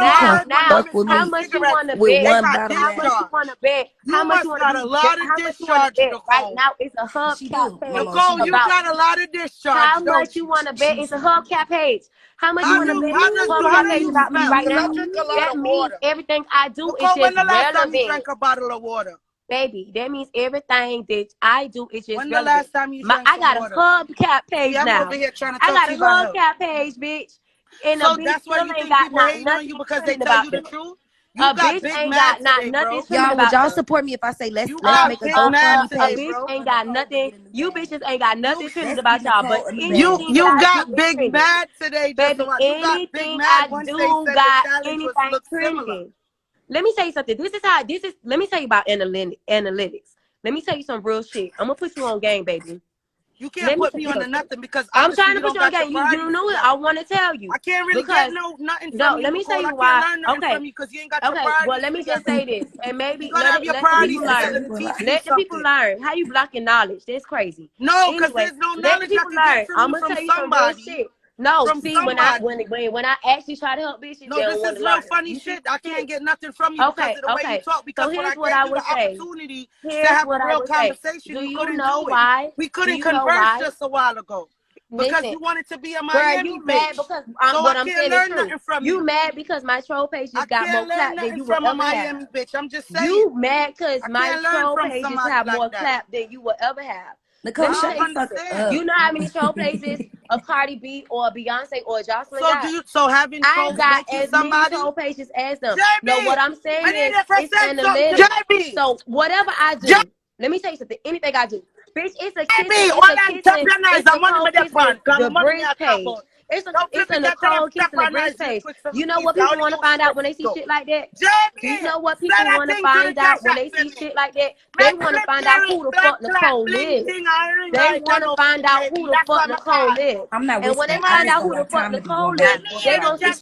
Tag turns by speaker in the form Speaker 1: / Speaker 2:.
Speaker 1: Now,
Speaker 2: fuck with
Speaker 1: how
Speaker 2: me
Speaker 1: much you want to
Speaker 2: with
Speaker 1: bet?
Speaker 2: one bottle
Speaker 1: How much you
Speaker 2: left.
Speaker 1: want to bet?
Speaker 3: You must got a lot of
Speaker 1: How much you want to
Speaker 3: discharge,
Speaker 1: bet right
Speaker 3: Nicole.
Speaker 1: now? It's a
Speaker 2: She
Speaker 1: hubcap
Speaker 2: do,
Speaker 1: page
Speaker 2: Momo. She
Speaker 3: Nicole, you
Speaker 2: do.
Speaker 1: about
Speaker 3: got a lot of discharge,
Speaker 1: how much
Speaker 3: don't
Speaker 1: you
Speaker 3: you?
Speaker 1: want to bet.
Speaker 2: She
Speaker 1: It's a
Speaker 2: do.
Speaker 1: hubcap page. How much you want to bet?
Speaker 3: How
Speaker 1: Hubcap
Speaker 3: do
Speaker 1: page
Speaker 3: you
Speaker 1: about me
Speaker 3: smell?
Speaker 1: right
Speaker 3: Because I
Speaker 1: now.
Speaker 3: drink a lot
Speaker 1: That
Speaker 3: of
Speaker 1: means
Speaker 3: water.
Speaker 1: everything I do is
Speaker 3: Nicole, when
Speaker 1: just
Speaker 3: the last time you
Speaker 1: relevant.
Speaker 3: drank a bottle of water?
Speaker 1: Baby, that means everything that I do is just
Speaker 3: When the
Speaker 1: relevant.
Speaker 3: last time you drank
Speaker 1: I
Speaker 3: some
Speaker 1: got a
Speaker 3: water?
Speaker 1: hubcap
Speaker 3: See,
Speaker 1: page
Speaker 3: I'm over
Speaker 1: now.
Speaker 3: here trying to
Speaker 1: I
Speaker 3: talk
Speaker 1: got
Speaker 3: to
Speaker 1: a
Speaker 3: you about health.
Speaker 1: hubcap page, bitch. And a
Speaker 3: So
Speaker 1: bitch
Speaker 3: that's why
Speaker 1: still
Speaker 3: you
Speaker 1: ain't
Speaker 3: think
Speaker 1: got
Speaker 3: people
Speaker 1: not
Speaker 3: hating on
Speaker 1: nothing
Speaker 3: you because they
Speaker 1: trending
Speaker 3: tell
Speaker 1: about
Speaker 3: you the
Speaker 1: them.
Speaker 3: truth?
Speaker 1: A
Speaker 3: You got
Speaker 1: bitch
Speaker 3: big
Speaker 1: ain't
Speaker 3: mad
Speaker 1: got not
Speaker 3: today,
Speaker 1: nothing
Speaker 3: bro.
Speaker 1: trending
Speaker 2: Y'all, would
Speaker 1: about
Speaker 2: y'all
Speaker 1: them.
Speaker 2: support me if I say let's
Speaker 3: You
Speaker 2: let's
Speaker 3: got
Speaker 2: make a
Speaker 3: big mad
Speaker 2: GoFundMe
Speaker 1: A
Speaker 3: today,
Speaker 2: page
Speaker 1: bitch
Speaker 2: for
Speaker 3: bro.
Speaker 1: ain't
Speaker 2: Nicole
Speaker 1: got
Speaker 2: to
Speaker 1: nothing.
Speaker 2: get in the
Speaker 1: You
Speaker 2: bag?
Speaker 1: bitches ain't got nothing trending
Speaker 2: Let's get
Speaker 1: about y'all. But
Speaker 2: Nicole in the bag.
Speaker 1: anything that
Speaker 3: You
Speaker 1: I do
Speaker 3: got
Speaker 1: is
Speaker 3: big
Speaker 1: trending.
Speaker 3: mad today, just a
Speaker 1: Baby,
Speaker 3: lot. You got big
Speaker 1: anything
Speaker 3: mad
Speaker 1: I
Speaker 3: once they
Speaker 1: do
Speaker 3: said the
Speaker 1: got
Speaker 3: challenge was
Speaker 1: anything
Speaker 3: look similar.
Speaker 1: trending. Let me tell you something. Let me tell you about analytics. Let me tell you some real shit. I'm gonna put you on game, baby.
Speaker 3: You can't
Speaker 1: Let me
Speaker 3: put
Speaker 1: tell
Speaker 3: me
Speaker 1: you
Speaker 3: on to
Speaker 1: something.
Speaker 3: nothing because
Speaker 1: I'm
Speaker 3: obviously
Speaker 1: trying to
Speaker 3: you
Speaker 1: put
Speaker 3: don't
Speaker 1: you on
Speaker 3: got your
Speaker 1: game. You
Speaker 3: priorities
Speaker 1: know what? I
Speaker 3: together.
Speaker 1: want to tell you
Speaker 3: I can't really get
Speaker 1: because
Speaker 3: nothing
Speaker 1: no.
Speaker 3: from you,
Speaker 1: Let me tell
Speaker 3: Nicole. I
Speaker 1: you
Speaker 3: can't
Speaker 1: why.
Speaker 3: learn nothing
Speaker 1: Okay.
Speaker 3: from you because you ain't got your
Speaker 1: Okay. Well,
Speaker 3: priorities
Speaker 1: let me just
Speaker 3: together.
Speaker 1: say this, and
Speaker 3: You
Speaker 1: maybe
Speaker 3: gotta have your
Speaker 1: let the
Speaker 2: We
Speaker 1: people
Speaker 3: priorities
Speaker 2: gonna say
Speaker 3: together
Speaker 1: learn.
Speaker 2: we
Speaker 3: to
Speaker 2: gonna
Speaker 3: teach
Speaker 2: lie.
Speaker 3: you
Speaker 1: Let the people
Speaker 3: something.
Speaker 1: learn. How you blocking knowledge? That's crazy.
Speaker 3: No, because
Speaker 1: Anyway,
Speaker 3: there's no
Speaker 1: let the
Speaker 3: knowledge I
Speaker 1: people
Speaker 3: could get
Speaker 1: learn.
Speaker 3: from
Speaker 1: I'm
Speaker 3: you
Speaker 1: gonna
Speaker 3: from
Speaker 1: tell you some real
Speaker 3: somebody.
Speaker 1: shit. No,
Speaker 3: From
Speaker 1: see,
Speaker 3: somebody.
Speaker 1: when I actually try to help bitches,
Speaker 3: No,
Speaker 1: they don't
Speaker 3: this
Speaker 1: want
Speaker 3: is
Speaker 1: to
Speaker 3: real
Speaker 1: learn.
Speaker 3: funny
Speaker 1: You see
Speaker 3: shit. I
Speaker 1: shit?
Speaker 3: can't get nothing from you because
Speaker 1: Okay,
Speaker 3: of the way you
Speaker 1: okay.
Speaker 3: talk.
Speaker 1: So
Speaker 3: Because when I
Speaker 1: here's what
Speaker 3: gave
Speaker 1: I
Speaker 3: you the
Speaker 1: would say.
Speaker 3: opportunity to
Speaker 1: Here's
Speaker 3: have a
Speaker 1: what I
Speaker 3: real
Speaker 1: would say.
Speaker 3: conversation,
Speaker 1: Do
Speaker 3: you
Speaker 1: you
Speaker 3: couldn't
Speaker 1: know
Speaker 3: do it.
Speaker 1: why?
Speaker 3: We
Speaker 1: Do
Speaker 3: couldn't
Speaker 1: you know
Speaker 3: converse
Speaker 1: why?
Speaker 3: just a while ago because
Speaker 1: Listen,
Speaker 3: you wanted to be a
Speaker 1: girl,
Speaker 3: Miami
Speaker 1: you mad
Speaker 3: bitch.
Speaker 1: because
Speaker 3: So I
Speaker 1: what I'm
Speaker 3: can't
Speaker 1: saying is
Speaker 3: learn
Speaker 1: true.
Speaker 3: nothing from
Speaker 1: You
Speaker 3: you.
Speaker 1: mad because my troll page
Speaker 3: I
Speaker 1: just got more
Speaker 3: can't learn
Speaker 1: clap than
Speaker 3: nothing
Speaker 1: you will
Speaker 3: from a
Speaker 1: ever have.
Speaker 3: Miami bitch. I'm just saying.
Speaker 1: You mad because
Speaker 3: I
Speaker 1: my
Speaker 3: can't learn
Speaker 1: troll
Speaker 3: from
Speaker 1: pages
Speaker 3: somebody
Speaker 1: have
Speaker 3: like
Speaker 1: more
Speaker 3: that.
Speaker 1: clap than you will ever have. Let
Speaker 2: Nicole,
Speaker 1: me
Speaker 3: I
Speaker 1: tell
Speaker 2: shut
Speaker 3: don't
Speaker 2: the
Speaker 1: you
Speaker 2: fuck
Speaker 1: something.
Speaker 3: understand.
Speaker 1: You
Speaker 2: up.
Speaker 1: know how many troll pages a Cardi B or a Beyonce or a Jocelyn
Speaker 3: So
Speaker 1: got?
Speaker 3: having
Speaker 1: I
Speaker 3: trolls
Speaker 1: got
Speaker 3: make you
Speaker 1: as many
Speaker 3: somebody?
Speaker 1: troll pages as them. No,
Speaker 3: JB,
Speaker 1: what I'm
Speaker 3: I
Speaker 1: saying
Speaker 3: need
Speaker 1: is
Speaker 3: to
Speaker 1: it's
Speaker 3: present something to
Speaker 1: analytics.
Speaker 3: JB.
Speaker 1: So whatever I do, let me tell you something. Anything I do, bitch,
Speaker 3: JB, all entrepreneurs
Speaker 1: it's
Speaker 3: are
Speaker 1: a
Speaker 3: money
Speaker 1: Nicole
Speaker 3: with the
Speaker 1: kissing
Speaker 3: fund. Cause
Speaker 1: the
Speaker 3: my money me
Speaker 1: bridge
Speaker 3: a talk
Speaker 1: page.
Speaker 3: about. Don't
Speaker 1: It's
Speaker 3: flip
Speaker 1: a
Speaker 3: it, get to
Speaker 1: Nicole
Speaker 3: the
Speaker 1: kissing the bridge
Speaker 3: entrepreneurs real
Speaker 1: page.
Speaker 3: quick for me,
Speaker 1: You know
Speaker 3: please.
Speaker 1: what
Speaker 3: I
Speaker 1: people
Speaker 3: only
Speaker 1: want to
Speaker 3: you
Speaker 1: find out when
Speaker 3: steps
Speaker 1: they
Speaker 3: to
Speaker 1: see
Speaker 3: go.
Speaker 1: shit like that? Do you
Speaker 3: JB,
Speaker 1: know what
Speaker 3: send
Speaker 1: people
Speaker 3: that
Speaker 1: want to
Speaker 3: thing to the
Speaker 1: find
Speaker 3: cash
Speaker 1: out when
Speaker 3: app
Speaker 1: they
Speaker 3: for
Speaker 1: see
Speaker 3: me.
Speaker 1: shit like that? They
Speaker 3: Make
Speaker 1: want to
Speaker 3: clip
Speaker 1: find out
Speaker 3: Jerry,
Speaker 1: who the
Speaker 3: black
Speaker 1: fuck
Speaker 3: clap,
Speaker 1: Nicole
Speaker 3: bling
Speaker 1: is.
Speaker 3: ting, I ring
Speaker 1: They
Speaker 3: light, I
Speaker 1: want to
Speaker 3: know
Speaker 1: find
Speaker 3: food,
Speaker 1: out
Speaker 3: baby.
Speaker 1: who the
Speaker 3: That's
Speaker 1: fuck
Speaker 3: why I
Speaker 1: Nicole
Speaker 3: call
Speaker 1: is.
Speaker 3: you.
Speaker 2: I'm not
Speaker 1: And when
Speaker 2: whispering.
Speaker 1: they
Speaker 2: I
Speaker 1: find
Speaker 2: just
Speaker 1: out
Speaker 2: don't
Speaker 1: who the
Speaker 2: got
Speaker 1: fuck
Speaker 2: time to be
Speaker 1: Nicole
Speaker 2: going back
Speaker 1: is,
Speaker 2: and forth
Speaker 1: they
Speaker 2: about
Speaker 1: gonna be
Speaker 2: this.